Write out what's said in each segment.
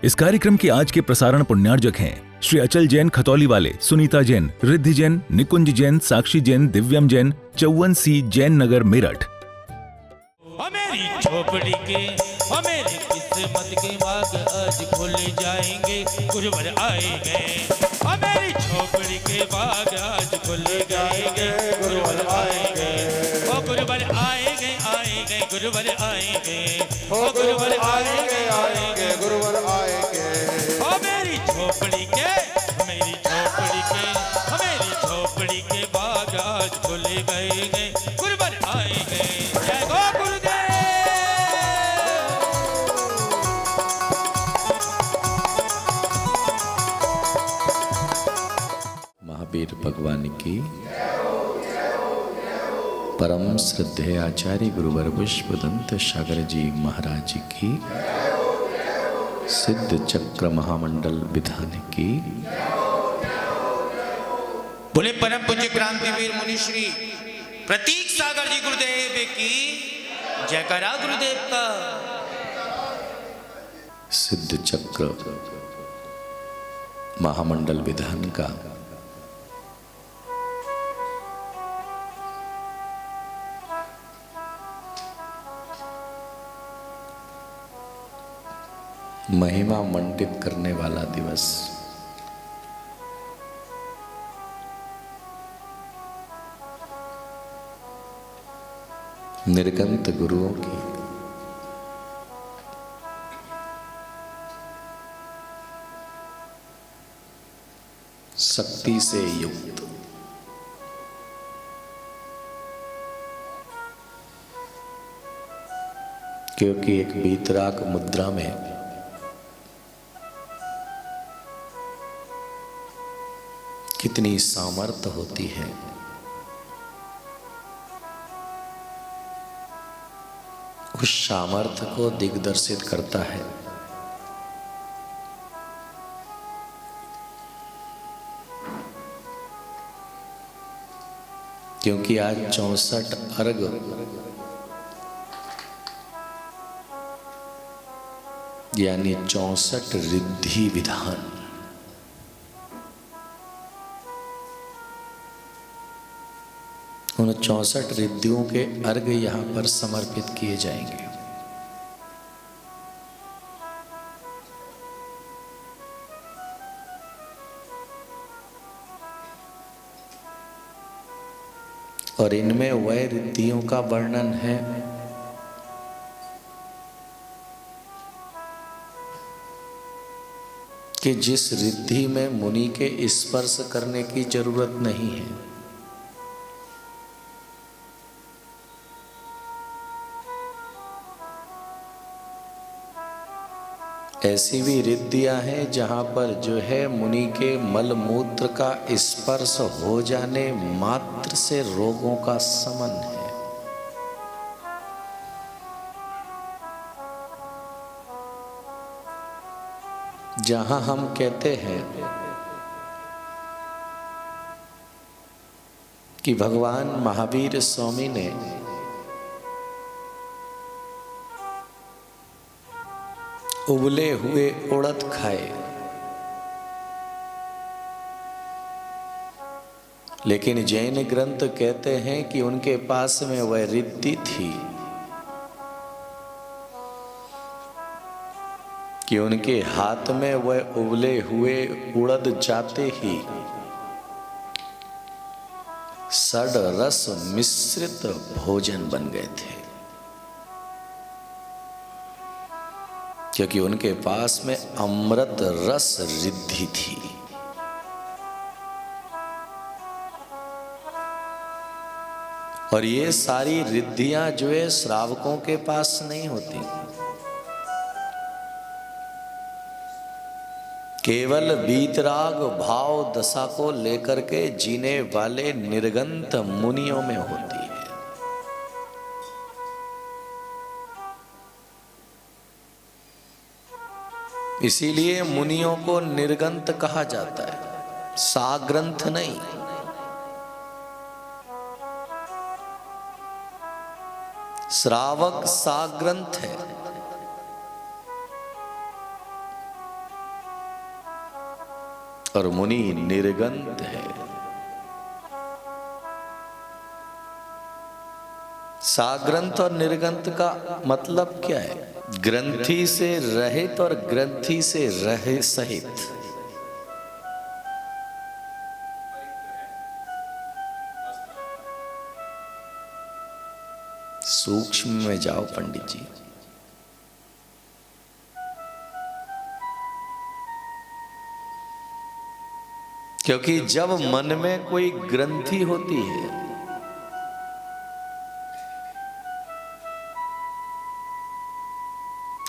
इस कार्यक्रम के आज के प्रसारण पुण्यार्जक हैं श्री अचल जैन खतौली वाले, सुनीता जैन, रिद्धि जैन, निकुंज जैन, साक्षी जैन, दिव्यम जैन, चौवन सी, जैन नगर, मेरठ। मेरी झोपड़ी के मेरी किस्मत के बाग आज खुल जाएंगे, गुरुवर आएंगे। मेरी झोपड़ी के बाग आज खुल जाएंगे, गुरुवर आएंगे। ओ गुरुवर आएंगे, आएंगे गुरुवर आएंगे। ओ गुरुवर आएंगे, आएंगे गुरुवर आएंगे। ओ मेरी झोपड़ी के मेरी झोपड़ी के बाग आज खुल गएंगे, गुरुवर आएंगे। जय गो गुरुदेव। महावीर भगवान की परम श्रद्धेय आचार्य गुरुवर विश्वदंत सागर जी महाराज जी की सिद्ध चक्र महामंडल विधान की बोले परम पूज्य क्रांतिवीर मुनि श्री प्रतीक सागर जी गुरुदेव की जयकारा गुरुदेव का। सिद्ध चक्र महामंडल विधान का महिमा मंडित करने वाला दिवस निर्गंत गुरुओं की शक्ति से युक्त क्योंकि एक वीतराग मुद्रा में कितनी सामर्थ्य होती है, उस सामर्थ्य को दिग्दर्शित करता है। क्योंकि आज 64 अर्घ यानी 64 रिद्धि विधान उन 64 रिद्धियों के अर्घ यहां पर समर्पित किए जाएंगे। और इनमें वह रिद्धियों का वर्णन है कि जिस रिद्धि में मुनि के स्पर्श करने की जरूरत नहीं है। ऐसी भी रिद्धियां हैं जहां पर जो है मुनि के मल मूत्र का स्पर्श हो जाने मात्र से रोगों का शमन है। जहां हम कहते हैं कि भगवान महावीर स्वामी ने उबले हुए उड़द खाए, लेकिन जैन ग्रंथ कहते हैं कि उनके पास में वह रिद्धि थी कि उनके हाथ में वह उबले हुए उड़द जाते ही षड रस मिश्रित भोजन बन गए थे, क्योंकि उनके पास में अमृत रस रिद्धि थी। और ये सारी रिद्धियां जो है श्रावकों के पास नहीं होती, केवल वीतराग भाव दशा को लेकर के जीने वाले निर्गंत मुनियों में होती है। इसीलिए मुनियों को निर्गंत कहा जाता है, साग्रंथ नहीं। श्रावक साग्रंथ है, और मुनि निर्गंत है। साग्रंथ और निर्गंत का मतलब क्या है? ग्रंथि से रहित और ग्रंथि से रहे सहित। सूक्ष्म में जाओ पंडित जी। क्योंकि जब मन में कोई ग्रंथि होती है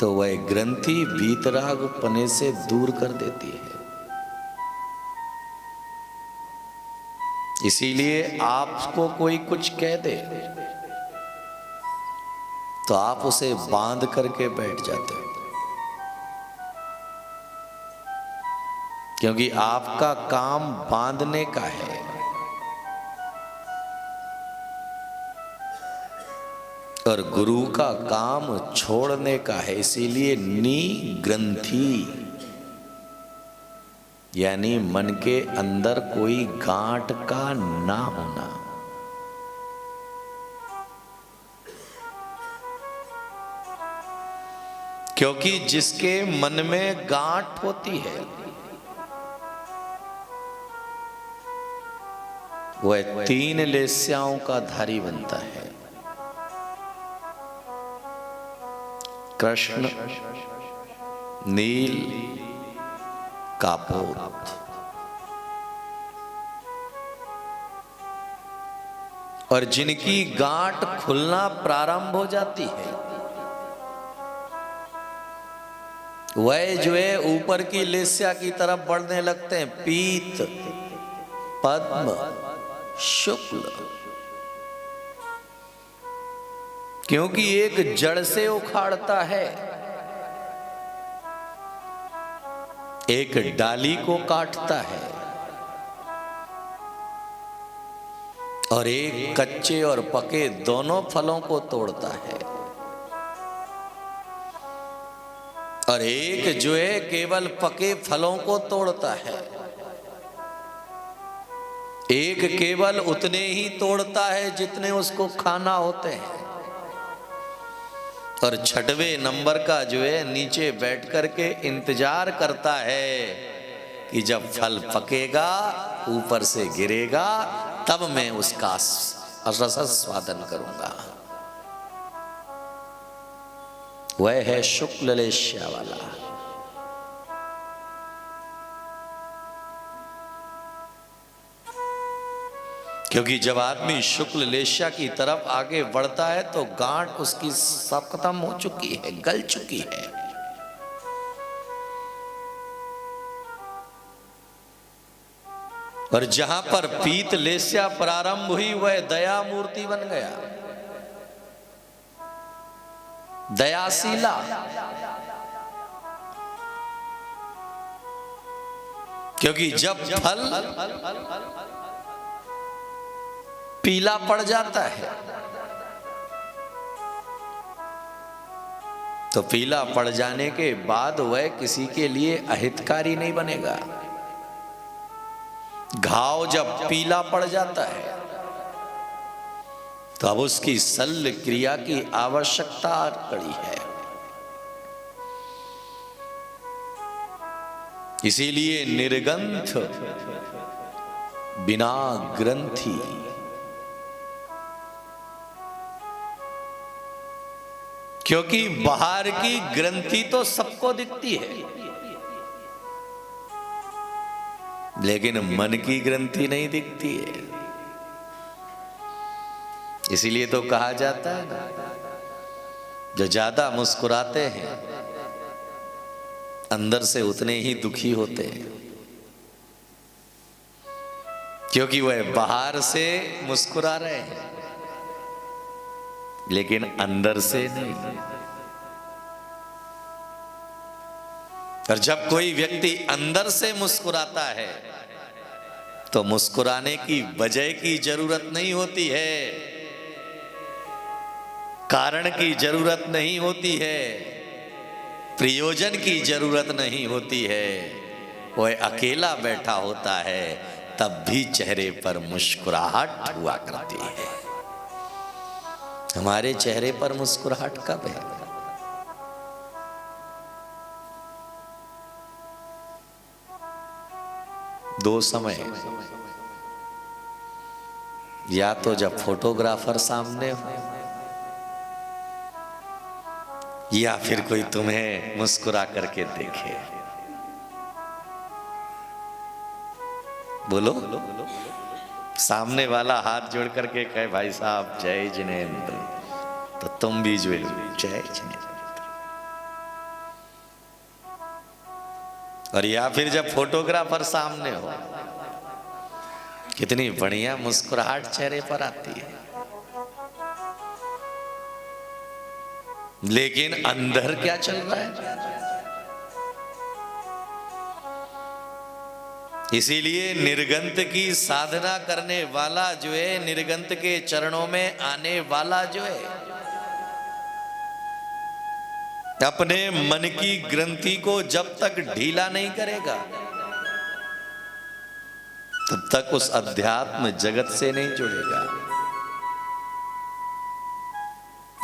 तो वह ग्रंथि वीतराग पने से दूर कर देती है। इसीलिए आपको कोई कुछ कह दे तो आप उसे बांध करके बैठ जाते हो, क्योंकि आपका काम बांधने का है। और गुरु का काम छोड़ने का है। इसीलिए निग्रंथि यानी मन के अंदर कोई गांठ का ना होना। क्योंकि जिसके मन में गांठ होती है वह 3 लेस्याओं का धारी बनता है। कृष्ण, नील, कापोत। और जिनकी गांठ खुलना प्रारंभ हो जाती है वह जो है ऊपर की लेस्या की तरफ बढ़ने लगते हैं। पीत, पद्म, शुक्ल। क्योंकि एक जड़ से उखाड़ता है, एक डाली को काटता है और एक कच्चे और पके दोनों फलों को तोड़ता है। और एक जो है केवल पके फलों को तोड़ता है, एक केवल उतने ही तोड़ता है जितने उसको खाना होते हैं। और 6वें नंबर का जो है नीचे बैठ करके इंतजार करता है कि जब फल पकेगा, ऊपर से गिरेगा, तब मैं उसका रस स्वादन करूंगा। वह है शुक्ल लेस्या वाला। क्योंकि जब आदमी शुक्ल लेस्या की तरफ आगे बढ़ता है तो गांठ उसकी सब खत्म हो चुकी है, गल चुकी है। और जहां पर पीत लेस्या प्रारंभ हुई वह दया मूर्ति बन गया, दयाशीला। क्योंकि जब फल पीला पड़ जाता है तो पीला पड़ जाने के बाद वह किसी के लिए अहितकारी नहीं बनेगा। घाव जब पीला पड़ जाता है तो अब उसकी शल्य क्रिया की आवश्यकता पड़ी है। इसीलिए निर्गंथ बिना ग्रंथि। क्योंकि बाहर की ग्रंथि तो सबको दिखती है, लेकिन मन की ग्रंथि नहीं दिखती है। इसीलिए तो कहा जाता है ना, जो ज्यादा मुस्कुराते हैं अंदर से उतने ही दुखी होते हैं। क्योंकि वह बाहर से मुस्कुरा रहे हैं लेकिन अंदर से नहीं। और जब कोई व्यक्ति अंदर से मुस्कुराता है तो मुस्कुराने की वजह की जरूरत नहीं होती है, कारण की जरूरत नहीं होती है, प्रयोजन की जरूरत नहीं होती है। वह अकेला बैठा होता है तब भी चेहरे पर मुस्कुराहट हुआ करती है। हमारे चेहरे पर मुस्कुराहट कब है? दो समय, या तो जब फोटोग्राफर सामने हो, या फिर कोई तुम्हें मुस्कुरा करके देखे। बोलो, सामने वाला हाथ जोड़ करके कहे भाई साहब जय जिनेंद्र, तो तुम भी जो जय जिनेंद्र। और या फिर जब फोटोग्राफर सामने हो, कितनी बढ़िया मुस्कुराहट चेहरे पर आती है, लेकिन अंदर क्या चल रहा है? इसीलिए निर्गंत की साधना करने वाला जो है, निर्गंत के चरणों में आने वाला जो है, अपने मन की ग्रंथि को जब तक ढीला नहीं करेगा तब तक उस अध्यात्म जगत से नहीं जुड़ेगा।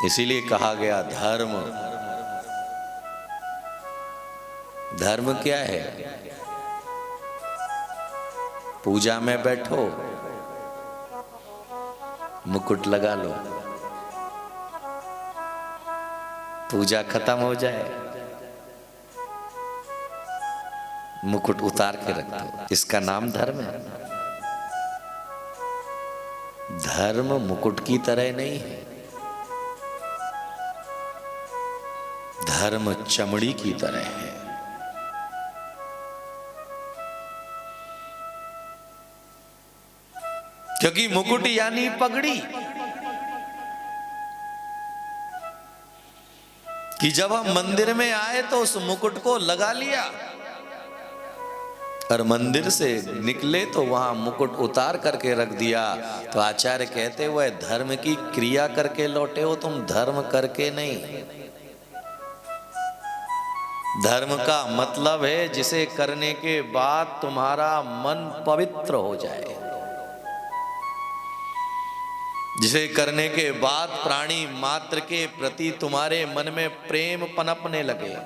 इसीलिए कहा गया धर्म, धर्म क्या है? पूजा में बैठो, मुकुट लगा लो, पूजा खत्म हो जाए, मुकुट उतार के रख दो। इसका नाम धर्म है। धर्म मुकुट की तरह नहीं है, धर्म चमड़ी की तरह है। क्योंकि मुकुट यानी पगड़ी, कि जब हम मंदिर में आए तो उस मुकुट को लगा लिया, और मंदिर से निकले तो वहां मुकुट उतार करके रख दिया। तो आचार्य कहते हुए धर्म की क्रिया करके लौटे हो तुम, धर्म करके नहीं। धर्म का मतलब है जिसे करने के बाद तुम्हारा मन पवित्र हो जाए, जिसे करने के बाद प्राणी मात्र के प्रति तुम्हारे मन में प्रेम पनपने लगे,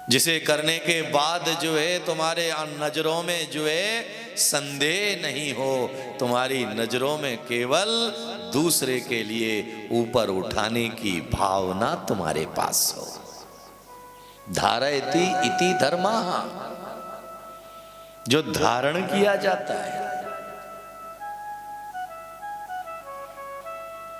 जिसे करने के बाद जो है तुम्हारे नजरों में जो है संदेह नहीं हो, तुम्हारी नजरों में केवल दूसरे के लिए ऊपर उठाने की भावना तुम्हारे पास हो। धारयति इति धर्मः, जो धारण किया जाता है।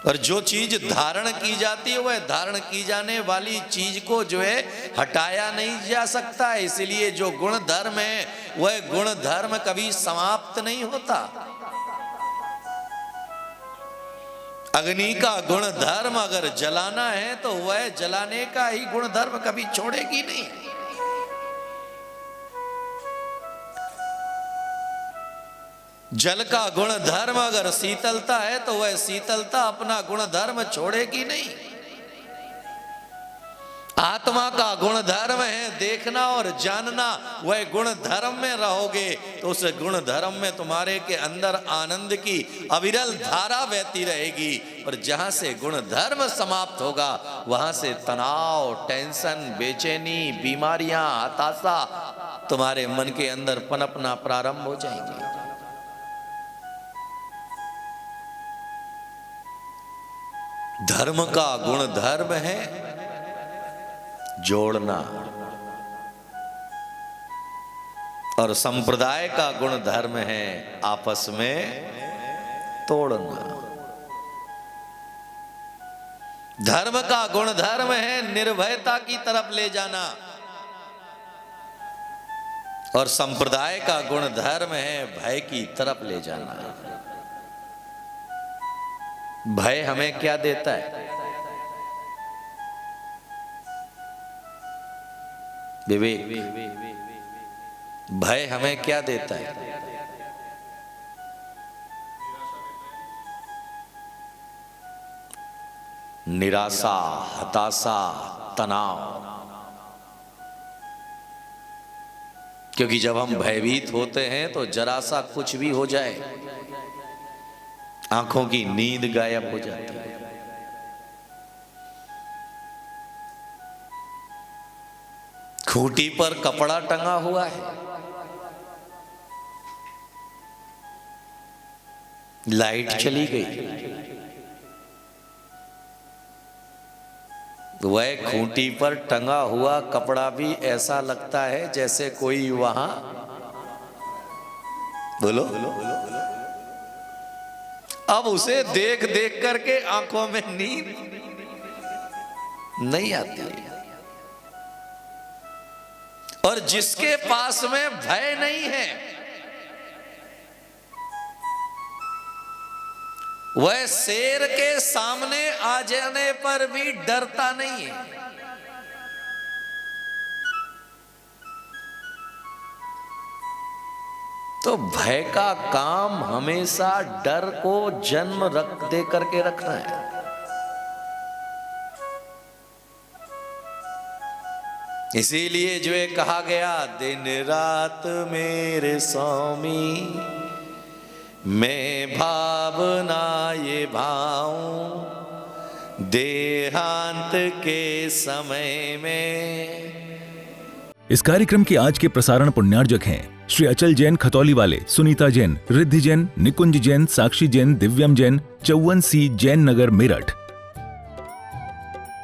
और जो चीज धारण की जाती है वह धारण की जाने वाली चीज को जो है हटाया नहीं जा सकता है। इसलिए जो गुण धर्म है वह गुण धर्म कभी समाप्त नहीं होता। अग्नि का गुण धर्म अगर जलाना है तो वह जलाने का ही गुण धर्म कभी छोड़ेगी नहीं। जल का गुण धर्म अगर शीतलता है तो वह शीतलता अपना गुण धर्म छोड़ेगी नहीं। आत्मा का गुण धर्म है देखना और जानना, वह गुण धर्म में रहोगे तो उस गुण धर्म में तुम्हारे के अंदर आनंद की अविरल धारा बहती रहेगी। और जहां से गुण धर्म समाप्त होगा वहां से तनाव, टेंशन, बेचैनी, बीमारियां, हताशा तुम्हारे मन के अंदर पनपना प्रारंभ हो जाएंगे। धर्म का गुण धर्म है जोड़ना, और संप्रदाय का गुण धर्म है आपस में तोड़ना। धर्म का गुण धर्म है निर्भयता की तरफ ले जाना, और संप्रदाय का गुण धर्म है भय की तरफ ले जाना। भय हमें क्या देता है? विवेक। भय हमें क्या देता है? निराशा, हताशा, तनाव। क्योंकि जब हम भयभीत होते हैं तो जरा सा कुछ भी हो जाए, आंखों की नींद गायब हो जाती है। खूंटी पर कपड़ा टंगा हुआ है, लाइट चली गई, वह खूंटी पर टंगा हुआ कपड़ा भी ऐसा लगता है जैसे कोई वहां, बोलो, अब उसे देख देख करके आंखों में नींद नहीं आती। और जिसके पास में भय नहीं है वह शेर के सामने आ जाने पर भी डरता नहीं है। तो भय का काम हमेशा डर को जन्म दे करके रखना है। इसीलिए जो ये कहा गया, दिन रात मेरे स्वामी मैं भावना ये भाऊं, देहांत के समय में। इस कार्यक्रम के आज के प्रसारण पुण्यार्जक हैं श्री अचल जैन खतौली वाले, सुनीता जैन, रिद्धि जैन, निकुंज जैन, साक्षी जैन, दिव्यम जैन, 54C जैन नगर मेरठ।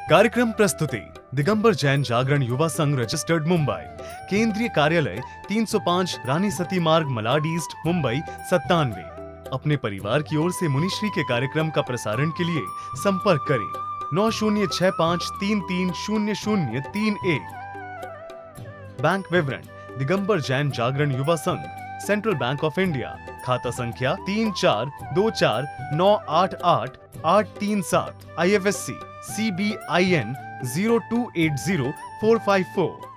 कार्यक्रम प्रस्तुति दिगंबर जैन जागरण युवा संघ रजिस्टर्ड मुंबई। केंद्रीय कार्यालय 305 रानी सती मार्ग, मलाड ईस्ट, मुंबई 97। अपने परिवार की ओर से मुनिश्री के कार्यक्रम का प्रसारण के लिए संपर्क करें 9065330031। बैंक विवरण दिगंबर जैन जागरण युवा संघ, सेंट्रल बैंक ऑफ इंडिया, खाता संख्या 3424988837, IFSC CBIN 0280454।